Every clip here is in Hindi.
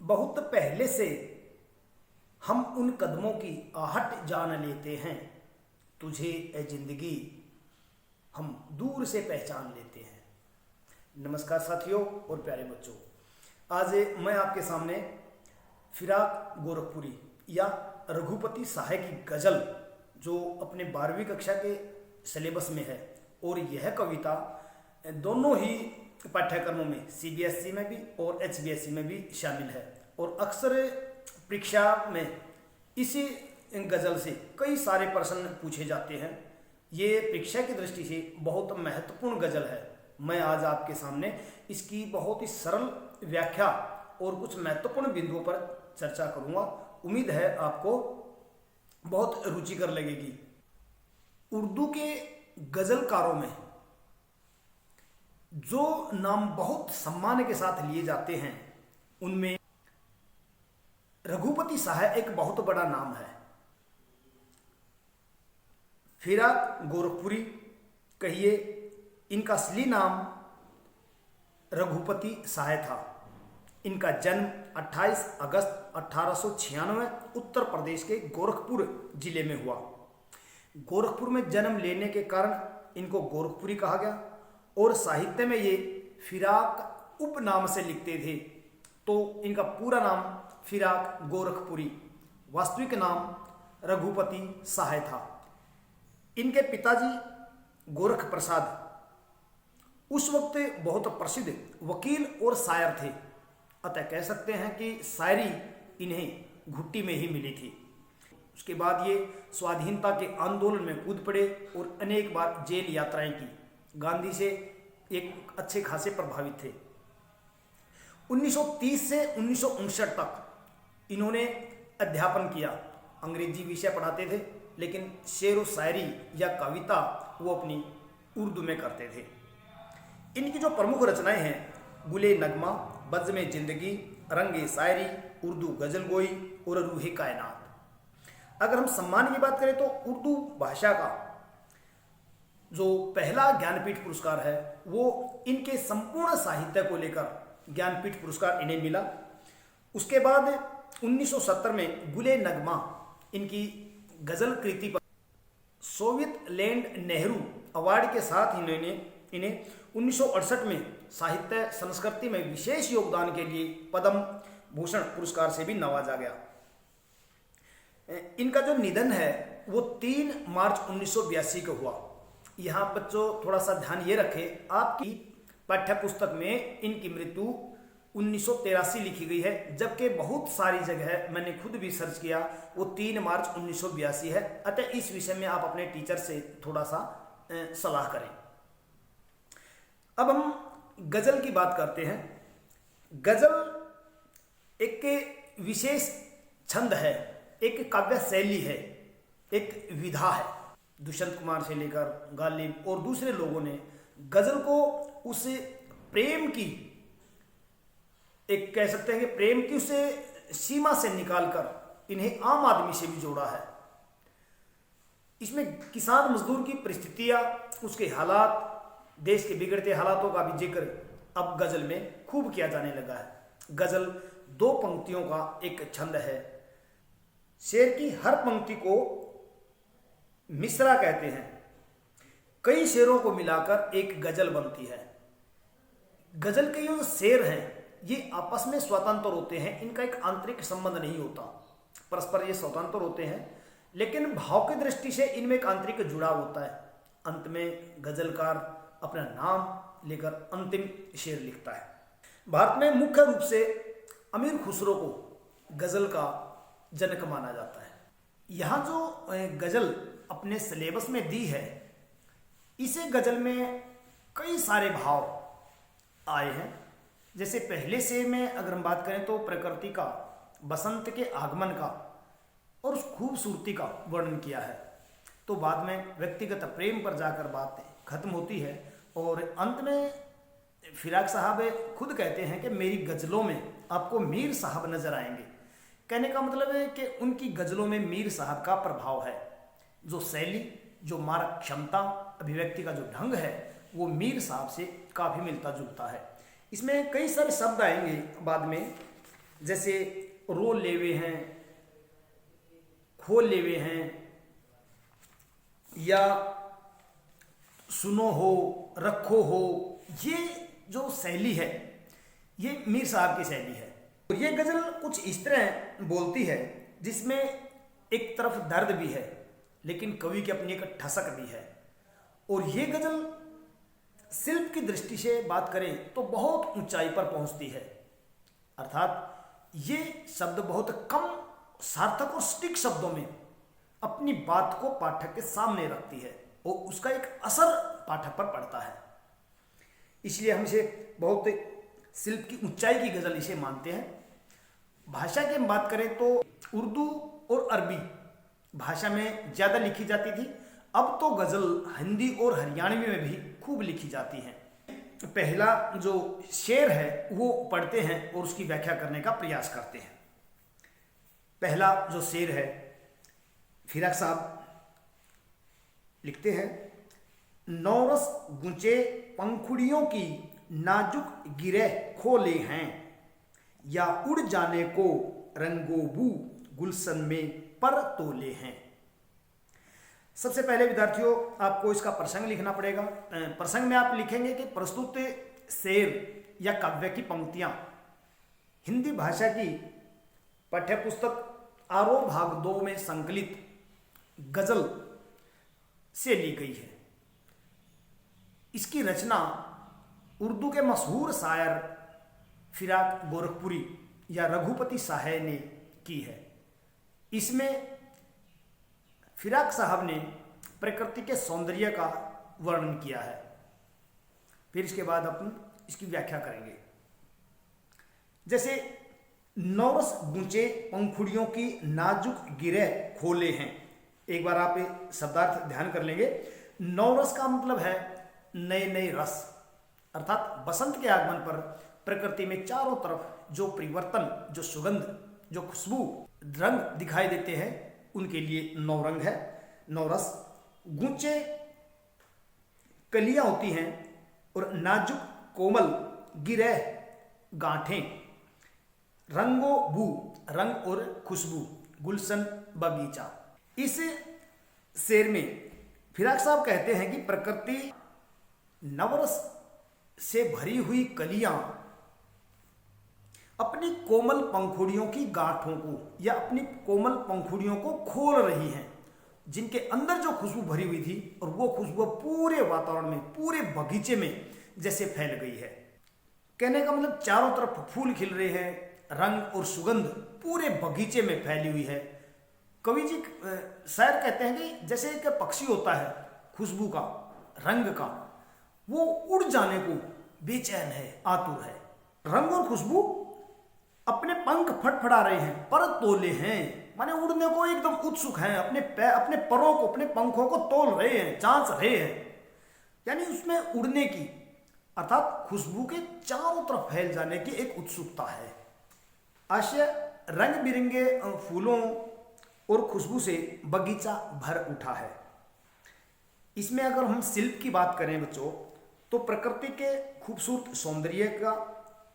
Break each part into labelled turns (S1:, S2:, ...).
S1: बहुत पहले से हम उन कदमों की आहट जान लेते हैं, तुझे ए जिंदगी हम दूर से पहचान लेते हैं। नमस्कार साथियों और प्यारे बच्चों, आज मैं आपके सामने फिराक गोरखपुरी या रघुपति साहे की गज़ल जो अपने 12वीं कक्षा के सिलेबस में है, और यह कविता दोनों ही पाठ्यक्रमों में सीबीएसई में भी और एचबीएसई में भी शामिल है। और अक्सर परीक्षा में इसी गज़ल से कई सारे प्रश्न पूछे जाते हैं। ये परीक्षा की दृष्टि से बहुत महत्वपूर्ण गज़ल है। मैं आज आपके सामने इसकी बहुत ही सरल व्याख्या और कुछ महत्वपूर्ण बिंदुओं पर चर्चा करूंगा। उम्मीद है आपको बहुत रुचिकर लगेगी। उर्दू के गज़लकारों में जो नाम बहुत सम्मान के साथ लिए जाते हैं, उनमें रघुपति साहे एक बहुत बड़ा नाम है। फिराक गोरखपुरी कहिए, इनका असली नाम रघुपति साहे था। इनका जन्म 28 अगस्त 1896 उत्तर प्रदेश के गोरखपुर जिले में हुआ। गोरखपुर में जन्म लेने के कारण इनको गोरखपुरी कहा गया, और साहित्य में ये फिराक उपनाम से लिखते थे, तो इनका पूरा नाम फिराक गोरखपुरी, वास्तविक नाम रघुपति साहे था। इनके पिताजी गोरख प्रसाद उस वक्त बहुत प्रसिद्ध वकील और शायर थे, अतः कह सकते हैं कि शायरी इन्हें घुट्टी में ही मिली थी। उसके बाद ये स्वाधीनता के आंदोलन में कूद पड़े और अनेक बार जेल यात्राएं की। गांधी से एक अच्छे खासे प्रभावित थे। 1930 से 1959 तक इन्होंने अध्यापन किया। अंग्रेजी विषय पढ़ाते थे, लेकिन शेर व शायरी या कविता वो अपनी उर्दू में करते थे। इनकी जो प्रमुख रचनाएं हैं, गुले नगमा, बज़्म जिंदगी, रंगे शायरी, उर्दू गज़ल गोई और रूहे कायनात। अगर हम सम्मान की बात करें तो उर्दू भाषा का जो पहला ज्ञानपीठ पुरस्कार है, वो इनके संपूर्ण साहित्य को लेकर ज्ञानपीठ पुरस्कार इन्हें मिला। उसके बाद 1970 में गुले नगमा इनकी गज़ल कृति पर सोवियत लैंड नेहरू अवार्ड के साथ इन्हें 1968 में साहित्य संस्कृति में विशेष योगदान के लिए पद्म भूषण पुरस्कार से भी नवाजा गया। इनका जो निधन है वो 3 मार्च 1982 को हुआ। यहाँ बच्चों थोड़ा सा ध्यान ये रखें, आपकी पाठ्य पुस्तक में इनकी मृत्यु 1983 लिखी गई है, जबकि बहुत सारी जगह मैंने खुद भी सर्च किया वो 3 मार्च 1982 है। अतः इस विषय में आप अपने टीचर से थोड़ा सा सलाह करें। अब हम गज़ल की बात करते हैं। गज़ल एक विशेष छंद है, एक काव्य शैली है, एक विधा है। दुष्यंत कुमार से लेकर गालिब और दूसरे लोगों ने गज़ल को उस प्रेम की, एक कह सकते हैं कि प्रेम की उसे सीमा से निकालकर इन्हें आम आदमी से भी जोड़ा है। इसमें किसान मजदूर की परिस्थितियां, उसके हालात, देश के बिगड़ते हालातों का भी जिक्र अब गज़ल में खूब किया जाने लगा है। गज़ल 2 पंक्तियों का एक छंद है। शेर की हर पंक्ति को मिसरा कहते हैं। कई शेरों को मिलाकर एक गज़ल बनती है। गज़ल के जो शेर हैं ये आपस में स्वतंत्र होते हैं, इनका एक आंतरिक संबंध नहीं होता, परस्पर ये स्वतंत्र होते हैं, लेकिन भाव की दृष्टि से इनमें एक आंतरिक जुड़ाव होता है। अंत में गज़लकार अपना नाम लेकर अंतिम शेर लिखता है। भारत में मुख्य रूप से अमीर खुसरो को गज़ल का जनक माना जाता है। यहाँ जो गज़ल अपने सिलेबस में दी है, इसे गज़ल में कई सारे भाव आए हैं। जैसे पहले से में अगर हम बात करें तो प्रकृति का, बसंत के आगमन का और उस खूबसूरती का वर्णन किया है। तो बाद में व्यक्तिगत प्रेम पर जाकर बात खत्म होती है, और अंत में फिराक साहब खुद कहते हैं कि मेरी गज़लों में आपको मीर साहब नजर आएंगे। कहने का मतलब है कि उनकी गज़लों में मीर साहब का प्रभाव है। जो शैली, जो मारक क्षमता, अभिव्यक्ति का जो ढंग है, वो मीर साहब से काफ़ी मिलता जुलता है। इसमें कई सारे शब्द आएंगे बाद में, जैसे रो लेवे हैं, खो लेवे हैं, या सुनो हो, रखो हो, ये जो शैली है ये मीर साहब की शैली है। और ये गजल कुछ इस तरह बोलती है जिसमें एक तरफ दर्द भी है लेकिन कवि की अपनी एक ठसक भी है। और ये गजल शिल्प की दृष्टि से बात करें तो बहुत ऊंचाई पर पहुंचती है, अर्थात ये शब्द बहुत कम सार्थक और सटीक शब्दों में अपनी बात को पाठक के सामने रखती है और उसका एक असर पाठक पर पड़ता है। इसलिए हम इसे बहुत शिल्प की ऊंचाई की गजल इसे मानते हैं। भाषा की हम बात करें तो उर्दू और अरबी भाषा में ज़्यादा लिखी जाती थी, अब तो गजल हिंदी और हरियाणवी में भी खूब लिखी जाती है। पहला जो शेर है वो पढ़ते हैं और उसकी व्याख्या करने का प्रयास करते हैं। पहला जो शेर है, फिराक साहब लिखते हैं, नौरस गुंचे पंखुड़ियों की नाजुक गिरह खोले हैं, या उड़ जाने को रंगोबू गुलशन में पर तोले हैं। सबसे पहले विद्यार्थियों आपको इसका प्रसंग लिखना पड़ेगा। प्रसंग में आप लिखेंगे कि प्रस्तुत शेर या काव्य की पंक्तियां हिंदी भाषा की पाठ्यपुस्तक आरोह भाग 2 में संकलित गजल से ली गई है। इसकी रचना उर्दू के मशहूर शायर फिराक गोरखपुरी या रघुपति साहे ने की है। इसमें फिराक साहब ने प्रकृति के सौंदर्य का वर्णन किया है। फिर इसके बाद अपन इसकी व्याख्या करेंगे। जैसे नौरस गुंचे पंखुड़ियों की नाजुक गिरह खोले हैं, एक बार आप शब्दार्थ ध्यान कर लेंगे। नौरस का मतलब है नए नए रस, अर्थात बसंत के आगमन पर प्रकृति में चारों तरफ जो परिवर्तन, जो सुगंध, जो खुशबू, रंग दिखाई देते हैं उनके लिए नौरंग है, नौरस। गुंचे कलियां होती हैं और नाजुक कोमल गिरह गांठें, रंगो बू रंग और खुशबू, गुलशन बगीचा। इस शेर में फिराक साहब कहते हैं कि प्रकृति नवरस से भरी हुई कलियां अपनी कोमल पंखुड़ियों की गांठों को या अपनी कोमल पंखुड़ियों को खोल रही हैं, जिनके अंदर जो खुशबू भरी हुई थी और वो खुशबू पूरे वातावरण में, पूरे बगीचे में जैसे फैल गई है। कहने का मतलब चारों तरफ फूल खिल रहे हैं, रंग और सुगंध पूरे बगीचे में फैली हुई है। कवि जी शायर कहते हैं कि जैसे एक पक्षी होता है खुशबू का, रंग का, वो उड़ जाने को बेचैन है, आतुर है। रंग और खुशबू अपने पंख फटफड़ा रहे हैं, पर तोले हैं, माने उड़ने को एकदम उत्सुक हैं, अपने परों को, अपने पंखों को तोल रहे हैं, जांच रहे हैं, यानी उसमें उड़ने की, अर्थात खुशबू के चारों तरफ फैल जाने की एक उत्सुकता है। आशय रंग बिरंगे फूलों और खुशबू से बगीचा भर उठा है। इसमें अगर हम शिल्प की बात करें बच्चों, तो प्रकृति के खूबसूरत सौंदर्य का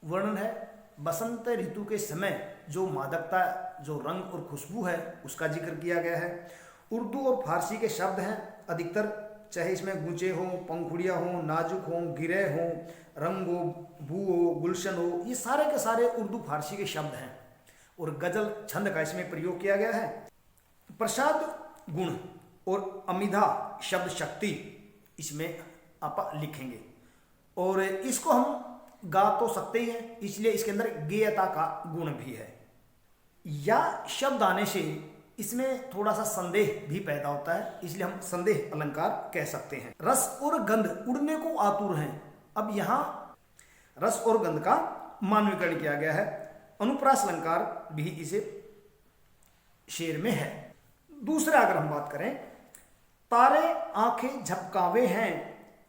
S1: वर्णन है। बसंत ऋतु के समय जो मादकता, जो रंग और खुशबू है उसका जिक्र किया गया है। उर्दू और फारसी के शब्द हैं अधिकतर, चाहे इसमें गुंचे हों, पंखुड़ियाँ हों, नाजुक हों, गिरह हों, रंग हो, बू हो, गुलशन हो, ये सारे के सारे उर्दू फारसी के शब्द हैं। और गजल छंद का इसमें प्रयोग किया गया है। प्रसाद गुण और अमिधा शब्द शक्ति इसमें आप लिखेंगे, और इसको हम गा तो सकते ही हैं, इसलिए इसके अंदर गेयता का गुण भी है। या शब्द आने से इसमें थोड़ा सा संदेह भी पैदा होता है, इसलिए हम संदेह अलंकार कह सकते हैं। रस और गंध उड़ने को आतुर हैं, अब यहां रस और गंध का मानवीकरण किया गया है। अनुप्रास अलंकार भी इसे शेर में है। दूसरा अगर हम बात करें, तारे आंखें झपकावे हैं,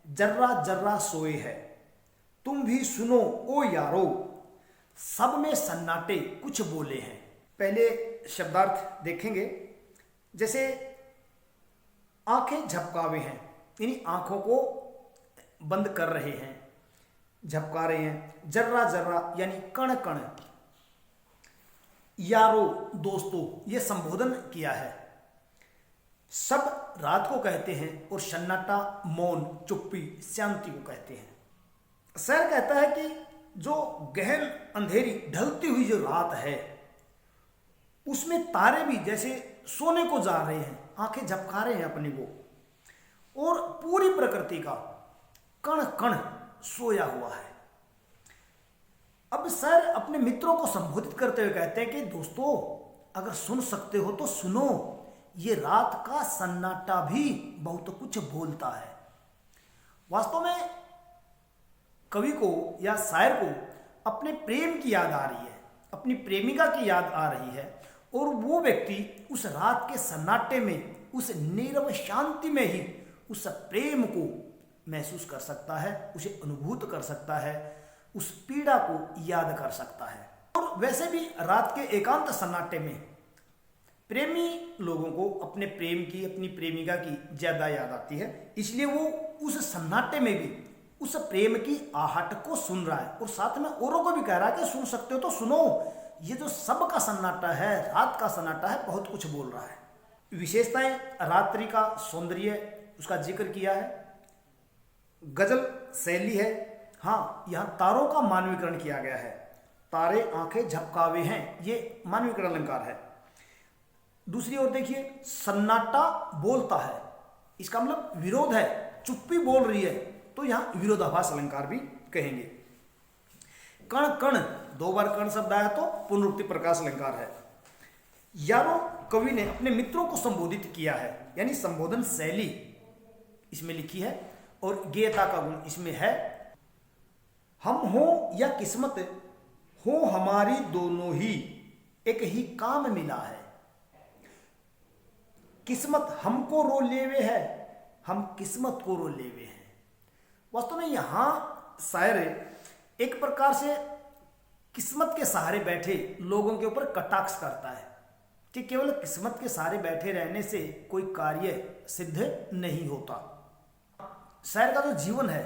S1: जर्रा जर्रा सोए है, तुम भी सुनो ओ यारो, सब में सन्नाटे कुछ बोले हैं। पहले शब्दार्थ देखेंगे। जैसे आंखें झपकावे हैं, यानी आंखों को बंद कर रहे हैं, झपका रहे हैं। जर्रा जर्रा यानी कण कण, यारो, दोस्तों, ये संबोधन किया है। सब रात को कहते हैं और सन्नाटा, मौन, चुप्पी, शांति को कहते हैं। शायर कहता है कि जो गहन अंधेरी ढलती हुई जो रात है उसमें तारे भी जैसे सोने को जा रहे हैं, आंखें झपका रहे हैं अपने को, और पूरी प्रकृति का कण कण सोया हुआ है। अब सर अपने मित्रों को संबोधित करते हुए कहते हैं कि दोस्तों, अगर सुन सकते हो तो सुनो, ये रात का सन्नाटा भी बहुत कुछ बोलता है। वास्तव में कवि को या शायर को अपने प्रेम की याद आ रही है, अपनी प्रेमिका की याद आ रही है, और वो व्यक्ति उस रात के सन्नाटे में, उस नीरव शांति में ही उस प्रेम को महसूस कर सकता है, उसे अनुभूत कर सकता है, उस पीड़ा को याद कर सकता है। और वैसे भी रात के एकांत सन्नाटे में प्रेमी लोगों को अपने प्रेम की, अपनी प्रेमिका की ज्यादा याद आती है, इसलिए वो उस सन्नाटे में भी उस प्रेम की आहट को सुन रहा है, और साथ में औरों को भी कह रहा है कि सुन सकते हो तो सुनो, ये जो सब का सन्नाटा है, रात का सन्नाटा है, बहुत कुछ बोल रहा है। विशेषताएं, रात्रि का सौंदर्य, उसका जिक्र किया है। गजल शैली है। हाँ, यहाँ तारों का मानवीकरण किया गया है। तारे आंखें झपकावे हैं, ये मानवीकरण अलंकार है। दूसरी ओर देखिए, सन्नाटा बोलता है, इसका मतलब विरोध है, चुप्पी बोल रही है, तो यहाँ विरोधाभास अलंकार भी कहेंगे। कण कण, दो बार कण शब्द आया तो पुनरुक्ति प्रकाश अलंकार है। यारो, कवि ने अपने मित्रों को संबोधित किया है, यानी संबोधन शैली इसमें लिखी है, और गेयता का गुण इसमें है। हम हो या किस्मत हो हमारी दोनों ही, एक ही काम मिला है। किस्मत हमको रो लेवे है, हम किस्मत को रो लेवे हैं। वास्तव में यहां शायर एक प्रकार से किस्मत के सहारे बैठे लोगों के ऊपर कटाक्ष करता है कि केवल किस्मत के सहारे बैठे रहने से कोई कार्य सिद्ध नहीं होता। शायर का जो जीवन है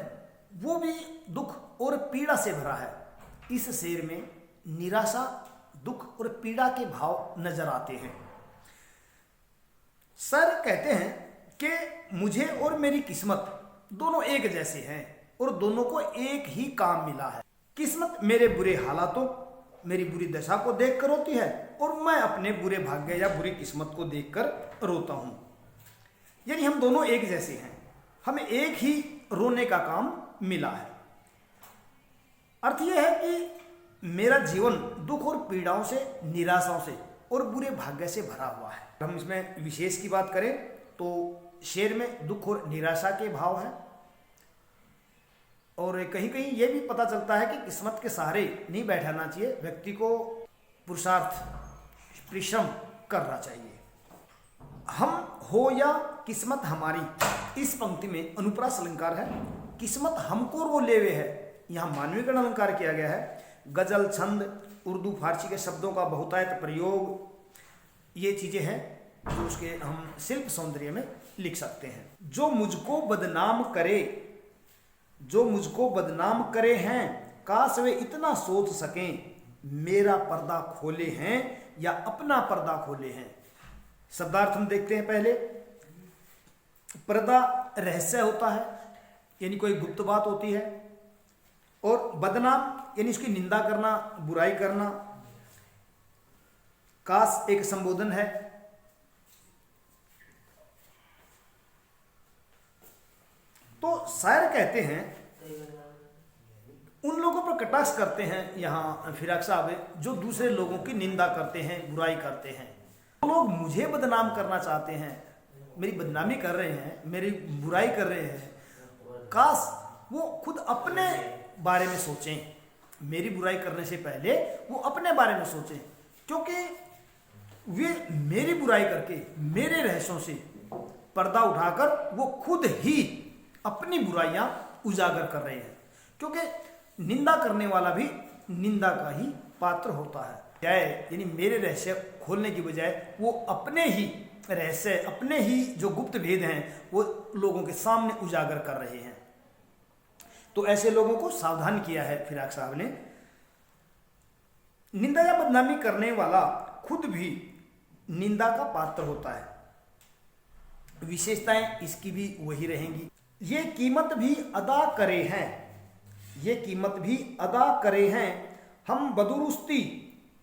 S1: वो भी दुख और पीड़ा से भरा है। इस शेर में निराशा, दुख और पीड़ा के भाव नजर आते हैं। शायर कहते हैं कि मुझे और मेरी किस्मत दोनों एक जैसे हैं, और दोनों को एक ही काम मिला है। किस्मत मेरे बुरे हालातों, मेरी बुरी दशा को देखकर रोती है, और मैं अपने बुरे भाग्य या बुरी किस्मत को देखकर रोता हूं। यानी हम दोनों एक जैसे हैं, हमें एक ही रोने का काम मिला है। अर्थ यह है कि मेरा जीवन दुख और पीड़ाओं से, निराशाओं से और बुरे भाग्य से भरा हुआ है। हम इसमें विशेष की बात करें तो शेर में दुख और निराशा के भाव है, और कहीं कहीं यह भी पता चलता है कि किस्मत के सहारे नहीं बैठाना चाहिए, व्यक्ति को पुरुषार्थ, परिश्रम करना चाहिए। हम हो या किस्मत हमारी, इस पंक्ति में अनुप्रास अलंकार है। किस्मत हमको रो लेवे है, यहाँ मानवीकरण अलंकार किया गया है। गजल, छंद, उर्दू फारसी के शब्दों का बहुतायत प्रयोग, ये चीजें हैं जो उसके हम शिल्प सौंदर्य में लिख सकते हैं। जो मुझको बदनाम करे, जो मुझको बदनाम करे हैं, काश वे इतना सोच सकें, मेरा पर्दा खोले हैं या अपना पर्दा खोले हैं। शब्दार्थ हम देखते हैं पहले। पर्दा रहस्य होता है, यानी कोई गुप्त बात होती है, और बदनाम यानी उसकी निंदा करना, बुराई करना। काश एक संबोधन है। तो शायर कहते हैं, उन लोगों पर कटाक्ष करते हैं यहाँ फिराक साहब, जो दूसरे लोगों की निंदा करते हैं, बुराई करते हैं। वो लोग मुझे बदनाम करना चाहते हैं, मेरी बदनामी कर रहे हैं, मेरी बुराई कर रहे हैं। काश वो खुद अपने बारे में सोचें, मेरी बुराई करने से पहले वो अपने बारे में सोचें, क्योंकि वे मेरी बुराई करके, मेरे रहस्यों से पर्दा उठाकर वो खुद ही अपनी बुराइयां उजागर कर रहे हैं। क्योंकि निंदा करने वाला भी निंदा का ही पात्र होता है। चाहे यानी मेरे रहस्य खोलने की बजाय वो अपने ही रहस्य, अपने ही जो गुप्त भेद हैं वो लोगों के सामने उजागर कर रहे हैं। तो ऐसे लोगों को सावधान किया है फिराक साहब ने। निंदा या बदनामी करने वाला खुद भी निंदा का पात्र होता है। विशेषताएं इसकी भी वही रहेंगी। ये कीमत भी अदा करे हैं, ये कीमत भी अदा करे हैं, हम बदुरुस्ती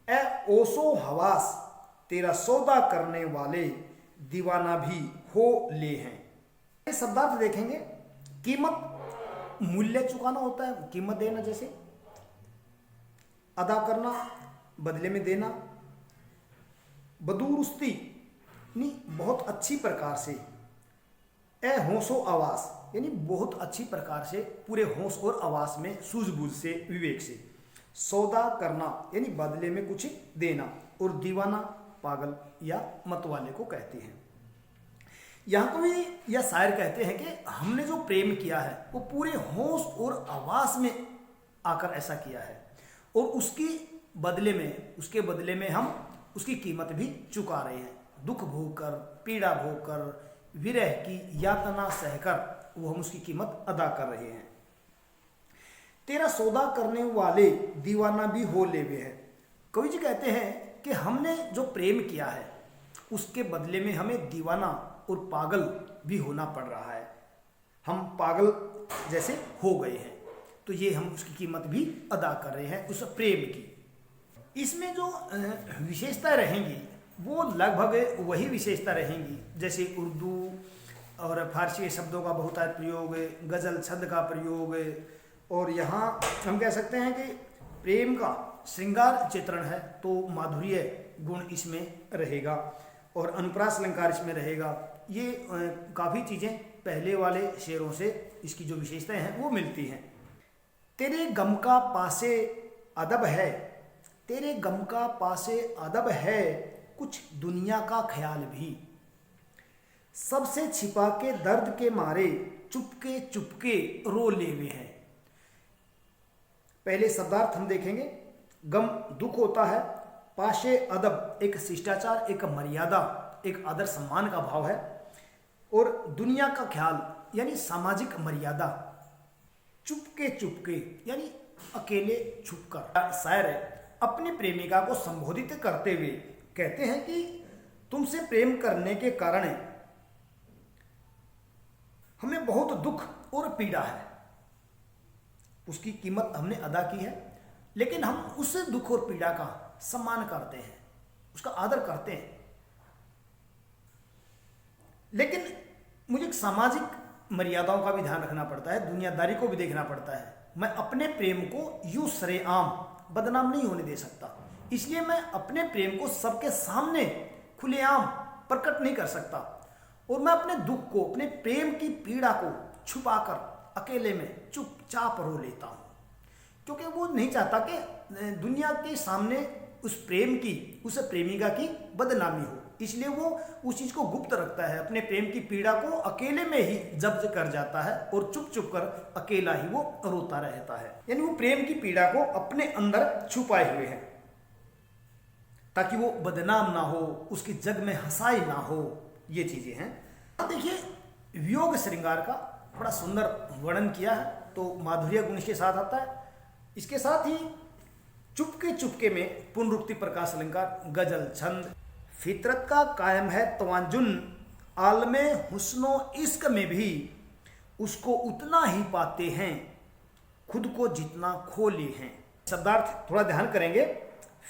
S1: ए ओसो हवास, तेरा सौदा करने वाले दीवाना भी हो ले हैं। ये शब्दार्थ देखेंगे। कीमत मूल्य चुकाना होता है, कीमत देना, जैसे अदा करना, बदले में देना। बदुरुस्ती यानी बहुत अच्छी प्रकार से, ए होशो आवास यानी बहुत अच्छी प्रकार से, पूरे होश और आवास में, सूझबूझ से, विवेक से। सौदा करना यानी बदले में कुछ देना, और दीवाना पागल या मतवाले को कहते हैं। यहाँ को भी यह शायर कहते हैं कि हमने जो प्रेम किया है वो पूरे होश और आवास में आकर ऐसा किया है, और उसके बदले में हम उसकी कीमत भी चुका रहे हैं। दुख भोगकर, पीड़ा भोगकर, विरह की यातना सहकर वो हम उसकी कीमत अदा कर रहे हैं। तेरा सौदा करने वाले दीवाना भी हो लेवे है। कवि जी कहते हैं कि हमने जो प्रेम किया है उसके बदले में हमें दीवाना और पागल भी होना पड़ रहा है। हम पागल जैसे हो गए हैं, तो ये हम उसकी कीमत भी अदा कर रहे हैं उस प्रेम की। इसमें जो विशेषता रहेंगी वो लगभग वही विशेषता रहेंगी जैसे उर्दू और फारसी शब्दों का बहुतायत प्रयोग, गज़ल छंद का प्रयोग, और यहाँ हम कह सकते हैं कि प्रेम का श्रृंगार चित्रण है तो माधुर्य गुण इसमें रहेगा, और अनुप्रास अलंकार इसमें रहेगा। ये काफ़ी चीज़ें पहले वाले शेरों से इसकी जो विशेषताएं हैं वो मिलती हैं। तेरे गम का पासे अदब है, तेरे गम का पासे अदब है, कुछ दुनिया का ख्याल भी, सबसे छिपा के दर्द के मारे, चुपके चुपके रो लेवे हैं। पहले शब्दार्थ हम देखेंगे। गम दुख होता है, पाशे अदब एक शिष्टाचार, एक मर्यादा, एक आदर सम्मान का भाव है, और दुनिया का ख्याल यानी सामाजिक मर्यादा, चुपके चुपके यानी अकेले छुपकर। शायर अपनी प्रेमिका को संबोधित करते हुए कहते हैं कि तुमसे प्रेम करने के कारण हमें बहुत दुख और पीड़ा है। उसकी कीमत हमने अदा की है, लेकिन हम उस दुख और पीड़ा का सम्मान करते हैं, उसका आदर करते हैं। लेकिन मुझे सामाजिक मर्यादाओं का भी ध्यान रखना पड़ता है, दुनियादारी को भी देखना पड़ता है। मैं अपने प्रेम को यूं सरेआम बदनाम नहीं होने दे सकता, इसलिए मैं अपने प्रेम को सबके सामने खुलेआम प्रकट नहीं कर सकता, और मैं अपने दुख को, अपने प्रेम की पीड़ा को छुपाकर अकेले में चुपचाप रो लेता हूँ, क्योंकि वो नहीं चाहता कि दुनिया के सामने उस प्रेम की, उस प्रेमिका की बदनामी हो, इसलिए वो उस चीज़ को गुप्त रखता है। अपने प्रेम की पीड़ा को अकेले में ही जब्त कर जाता है और चुप चुप कर अकेला ही वो रोता रहता है। यानी वो प्रेम की पीड़ा को अपने अंदर छुपाए हुए है ताकि वो बदनाम ना हो, उसकी जग में हंसाई ना हो। ये चीज़ें हैं। अब देखिए वियोग श्रृंगार का बड़ा सुंदर वर्णन किया है, तो माधुर्य गुण के साथ आता है। इसके साथ ही चुपके चुपके में पुनरुक्ति प्रकाश अलंकार, गजल छंद। फितरत का कायम है तवाजुन, आलमे हुस्नो इश्क में भी उसको उतना ही पाते हैं खुद को जितना खोले हैं। शब्दार्थ थोड़ा ध्यान करेंगे।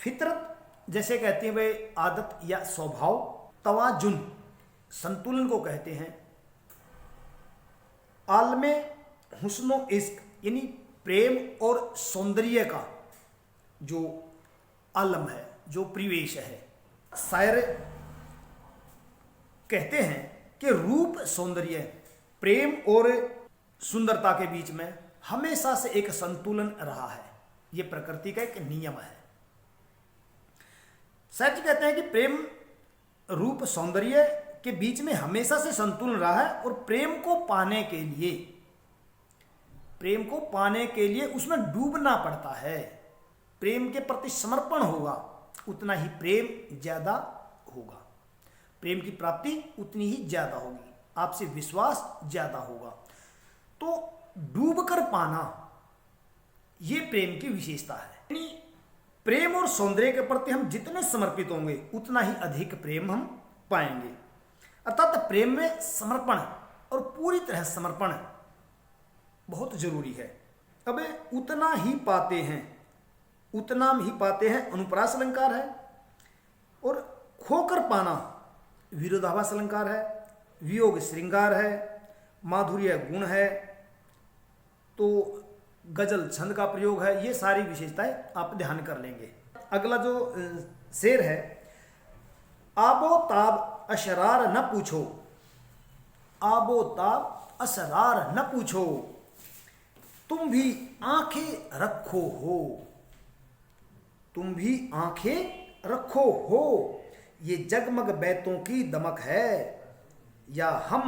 S1: फितरत जैसे कहते हैं वे आदत या स्वभाव, तवाजुन संतुलन को कहते हैं, आलमे हुस्नो इश्क यानी प्रेम और सौंदर्य का जो आलम है, जो परिवेश है। शायर कहते हैं कि रूप सौंदर्य, प्रेम और सुंदरता के बीच में हमेशा से एक संतुलन रहा है। यह प्रकृति का एक नियम है। शायर जी कहते हैं कि प्रेम रूप सौंदर्य के बीच में हमेशा से संतुलन रहा है, और प्रेम को पाने के लिए उसमें डूबना पड़ता है। प्रेम के प्रति समर्पण होगा उतना ही प्रेम ज्यादा होगा, प्रेम की प्राप्ति उतनी ही ज्यादा होगी, आपसे विश्वास ज्यादा होगा। तो डूबकर पाना ये प्रेम की विशेषता है। यानी प्रेम और सौंदर्य के प्रति हम जितने समर्पित होंगे उतना ही अधिक प्रेम हम पाएंगे। अर्थात प्रेम में समर्पण और पूरी तरह समर्पण बहुत जरूरी है। अब उतना ही पाते हैं, उतना ही पाते हैं अनुप्रास अलंकार है, और खोकर पाना विरोधाभास अलंकार है, वियोग श्रृंगार है, माधुर्य गुण है, तो गजल छंद का प्रयोग है। ये सारी विशेषताएं आप ध्यान कर लेंगे। अगला जो शेर है, आबो ताब अशरार न पूछो, आबो ताब असरार न पूछो, तुम भी आंखें रखो हो, तुम भी आंखें रखो हो, ये जगमग बैतों की दमक है या हम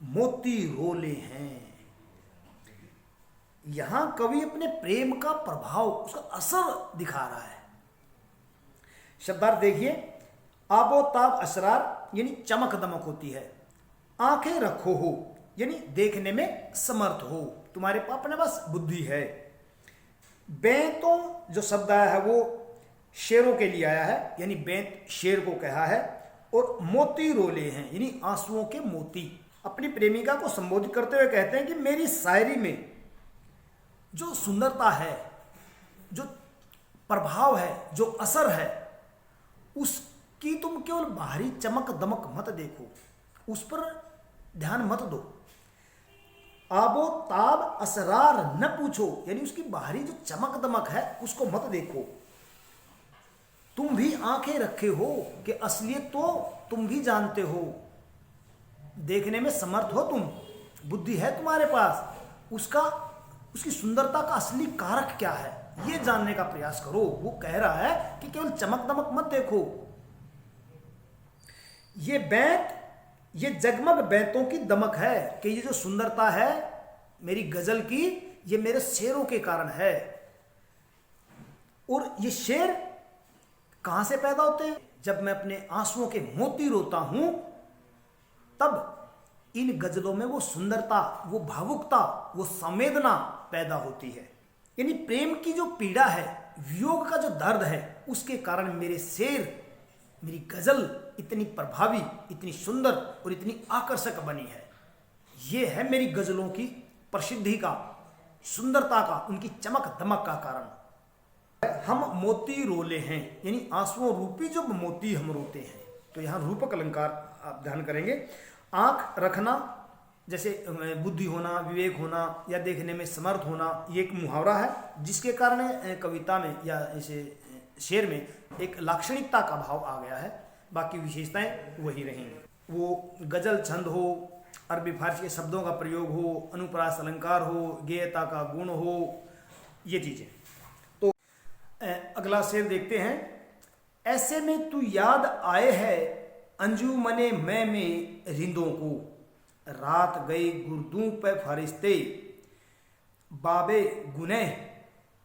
S1: मोती रोले हैं। यहां कवि अपने प्रेम का प्रभाव, उसका असर दिखा रहा है। शब्दार्थ देखिए, आबो ताब असरार यानी चमक दमक होती है, आंखें रखो हो यानी देखने में समर्थ हो, तुम्हारे पास अपने पास बुद्धि है। बैंतों जो शब्द आया है वो शेरों के लिए आया है, यानी बैंत शेर को कहा है, और मोती रोले हैं यानी आंसुओं के मोती। अपनी प्रेमिका को संबोधित करते हुए कहते हैं कि मेरी शायरी में जो सुंदरता है, जो प्रभाव है, जो असर है, उसकी तुम केवल बाहरी चमक दमक मत देखो, उस पर ध्यान मत दो। आबो ताब असरार न पूछो यानी उसकी बाहरी जो चमक दमक है उसको मत देखो। तुम भी आंखें रखे हो कि असलियत तो तुम भी जानते हो, देखने में समर्थ हो तुम, बुद्धि है तुम्हारे पास, उसकी सुंदरता का असली कारक क्या है ये जानने का प्रयास करो। वो कह रहा है कि केवल चमक दमक मत देखो। ये बैंत, ये जगमग बैंतों की दमक है कि ये जो सुंदरता है मेरी गजल की, ये मेरे शेरों के कारण है। और ये शेर कहां से पैदा होते हैं? जब मैं अपने आंसुओं के मोती रोता हूं तब इन गजलों में वो सुंदरता, वो भावुकता, वो संवेदना पैदा होती है। यानी प्रेम की जो पीड़ा है, वियोग का जो दर्द है, उसके कारण मेरे शेर, मेरी गजल इतनी प्रभावी, इतनी सुंदर और इतनी आकर्षक बनी है। ये है मेरी गजलों की प्रसिद्धि का, सुंदरता का, उनकी चमक दमक का कारण। हम मोती रोले हैं यानी आंसुओं रूपी जो मोती हम रोते हैं। तो यहां रूपक अलंकार आप ध्यान करेंगे। आंख रखना जैसे बुद्धि होना, विवेक होना या देखने में समर्थ होना, ये एक मुहावरा है जिसके कारण कविता में या इसे शेर में एक लाक्षणिकता का भाव आ गया है। बाकी विशेषताएं वही रहेंगी। वो गजल छंद हो, अरबी फारसी के शब्दों का प्रयोग हो, अनुप्रास अलंकार हो, गेयता का गुण हो, ये चीजें। तो अगला शेर देखते हैं। ऐसे में तू याद आए है अंजुमने मैं में रिंदों को, रात गई गुरदू पे फरिश्ते, बाबे गुनह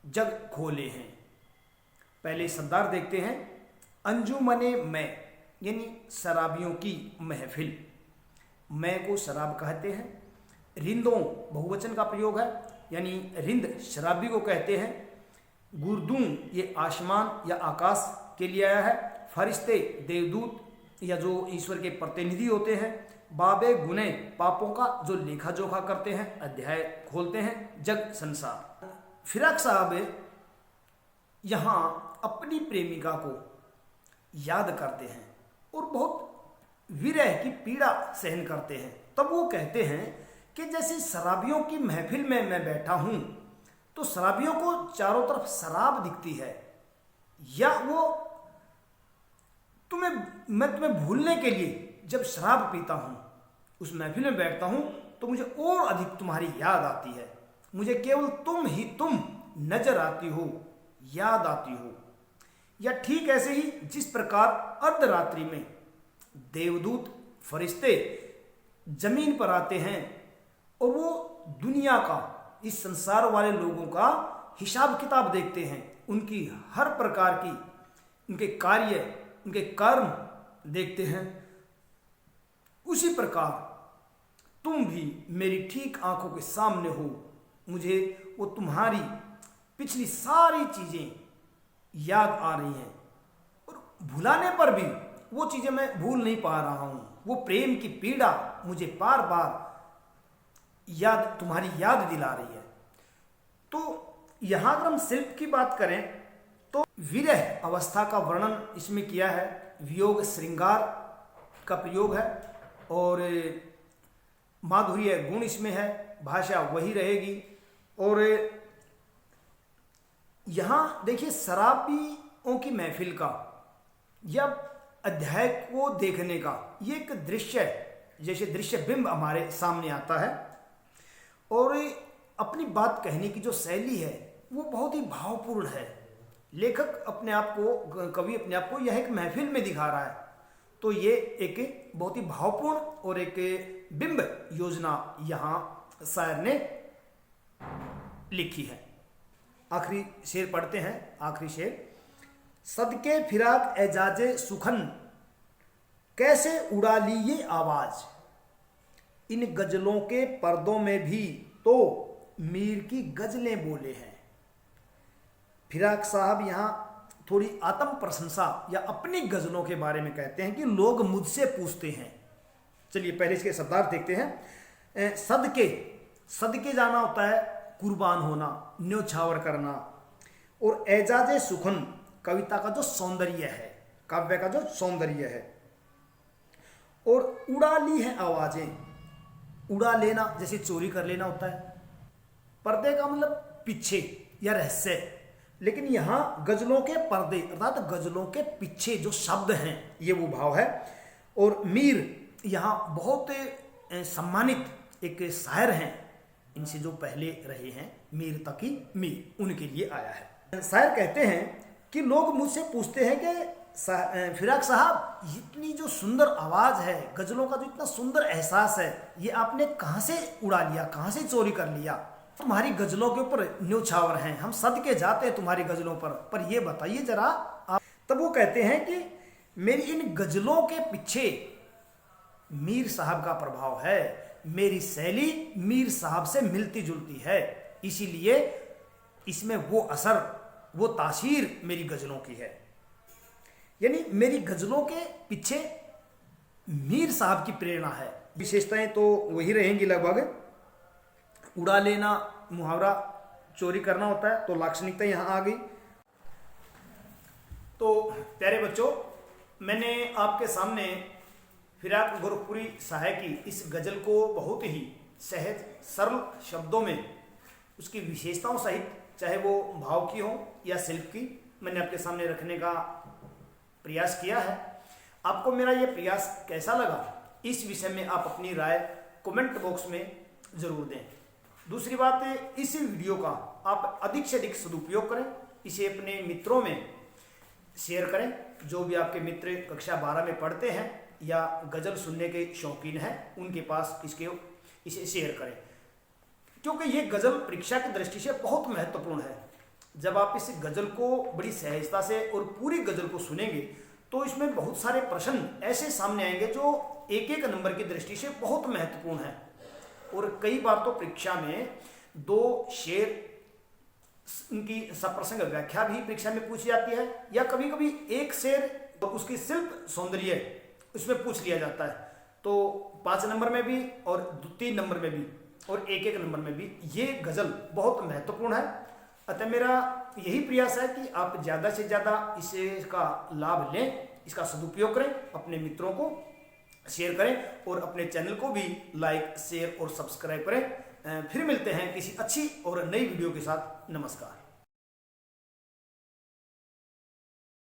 S1: जग खोले हैं। पहले शब्दार्थ देखते हैं। अंजुमने मैं यानी शराबियों की महफिल, मैं को शराब कहते हैं। रिंदों बहुवचन का प्रयोग है, यानी रिंद शराबी को कहते हैं। गुरदू ये आसमान या आकाश के लिए आया है। फरिश्ते देवदूत या जो ईश्वर के प्रतिनिधि होते हैं। बाबे गुने पापों का जो लेखा जोखा करते हैं, अध्याय खोलते हैं। जग संसार। फिराक साहब यहां अपनी प्रेमिका को याद करते हैं और बहुत विरह की पीड़ा सहन करते हैं। तब वो कहते हैं कि जैसे शराबियों की महफिल में मैं बैठा हूं तो शराबियों को चारों तरफ शराब दिखती है, या वो मैं तुम्हें भूलने के लिए जब शराब पीता हूं, उस महफिल में बैठता हूं तो मुझे और अधिक तुम्हारी याद आती है। मुझे केवल तुम ही तुम नजर आती हो, याद आती हो। या ठीक ऐसे ही जिस प्रकार अर्धरात्रि में देवदूत फरिश्ते जमीन पर आते हैं और वो दुनिया का, इस संसार वाले लोगों का हिसाब किताब देखते हैं, उनकी हर प्रकार की, उनके कार्य, उनके कर्म देखते हैं, उसी प्रकार तुम भी मेरी ठीक आंखों के सामने हो। मुझे वो तुम्हारी पिछली सारी चीजें याद आ रही हैं और भुलाने पर भी वो चीजें मैं भूल नहीं पा रहा हूं। वो प्रेम की पीड़ा मुझे बार बार तुम्हारी याद दिला रही है। तो यहां अगर हम शिल्प की बात करें तो विरह अवस्था का वर्णन इसमें किया है, वियोग श्रृंगार का प्रयोग है और माधुर्य गुण इसमें है, भाषा वही रहेगी। और यहां देखिए शराबियों की महफिल का या अध्याय को देखने का ये एक दृश्य है, जैसे दृश्य बिंब हमारे सामने आता है और अपनी बात कहने की जो शैली है वो बहुत ही भावपूर्ण है। लेखक अपने आप को, कवि अपने आप को यह एक महफिल में दिखा रहा है, तो ये एक बहुत ही भावपूर्ण और एक बिंब योजना यहाँ शायर ने लिखी है। आखिरी शेर पढ़ते हैं, आखिरी शेर। सदके फिराक एजाजे सुखन कैसे उड़ा ली ये आवाज, इन गजलों के पर्दों में भी तो मीर की गजलें बोले हैं। फिराक साहब यहाँ थोड़ी आत्म प्रशंसा या अपनी गजलों के बारे में कहते हैं कि लोग मुझसे पूछते हैं। चलिए पहले इसके शब्दार्थ देखते हैं। सदके, सदके जाना होता है कुर्बान होना, न्योछावर करना, और एजाजे सुखन कविता का जो सौंदर्य है, काव्य का जो सौंदर्य है, और उड़ा ली है आवाजें, उड़ा लेना जैसे चोरी कर लेना होता है। पर्दे का मतलब पीछे या रहस्य, लेकिन यहां गजलों के पर्दे अर्थात गजलों के पीछे जो शब्द हैं ये वो भाव है। और मीर यहाँ बहुत सम्मानित एक शायर हैं, इनसे जो पहले रहे हैं मीर तकी मीर, उनके लिए आया है। शायर कहते हैं कि लोग मुझसे पूछते हैं कि फिराक साहब इतनी जो सुंदर आवाज है, गजलों का जो इतना सुंदर एहसास है, ये आपने कहाँ से उड़ा लिया, कहाँ से चोरी कर लिया? तुम्हारी गजलों के ऊपर न्योछावर हैं, हम सदके जाते हैं तुम्हारी गजलों पर ये बताइए जरा आप। तब वो कहते हैं कि मेरी इन गजलों के पीछे मीर साहब का प्रभाव है, मेरी शैली मीर साहब से मिलती जुलती है, इसीलिए इसमें वो असर, वो तासीर मेरी गजलों की है। यानी मेरी गजलों के पीछे मीर साहब की प्रेरणा है। विशेषताएं तो वही रहेंगी लगभग। उड़ा लेना मुहावरा चोरी करना होता है, तो लाक्षणिकता यहां आ गई। तो प्यारे बच्चों, मैंने आपके सामने फिराक गोरखपुरी शाह की इस गजल को बहुत ही सहज सरल शब्दों में उसकी विशेषताओं सहित, चाहे वो भाव की हो या शिल्प की, मैंने आपके सामने रखने का प्रयास किया है। आपको मेरा ये प्रयास कैसा लगा, इस विषय में आप अपनी राय कमेंट बॉक्स में जरूर दें। दूसरी बात है, इस वीडियो का आप अधिक से अधिक सदुपयोग करें, इसे अपने मित्रों में शेयर करें। जो भी आपके मित्र कक्षा 12 में पढ़ते हैं या गजल सुनने के शौकीन हैं, उनके पास इसे शेयर करें, क्योंकि ये गजल परीक्षा की दृष्टि से बहुत महत्वपूर्ण है। जब आप इस गजल को बड़ी सहजता से और पूरी गजल को सुनेंगे तो इसमें बहुत सारे प्रश्न ऐसे सामने आएंगे जो एक एक नंबर की दृष्टि से बहुत महत्वपूर्ण है। और कई बार तो परीक्षा में 2 शेर उनकी सप्रसंग व्याख्या भी परीक्षा में पूछी जाती है, या कभी कभी एक शेर तो उसकी शिल्प सौंदर्य उसमें पूछ लिया जाता है। तो 5 नंबर में भी और 3 नंबर में भी और 1-1 नंबर में भी ये गजल बहुत महत्वपूर्ण है। अतः मेरा यही प्रयास है कि आप ज़्यादा से ज़्यादा इसका लाभ लें, इसका सदुपयोग करें, अपने मित्रों को शेयर करें और अपने चैनल को भी लाइक, शेयर और सब्सक्राइब करें। फिर मिलते हैं किसी अच्छी और नई वीडियो के साथ। नमस्कार।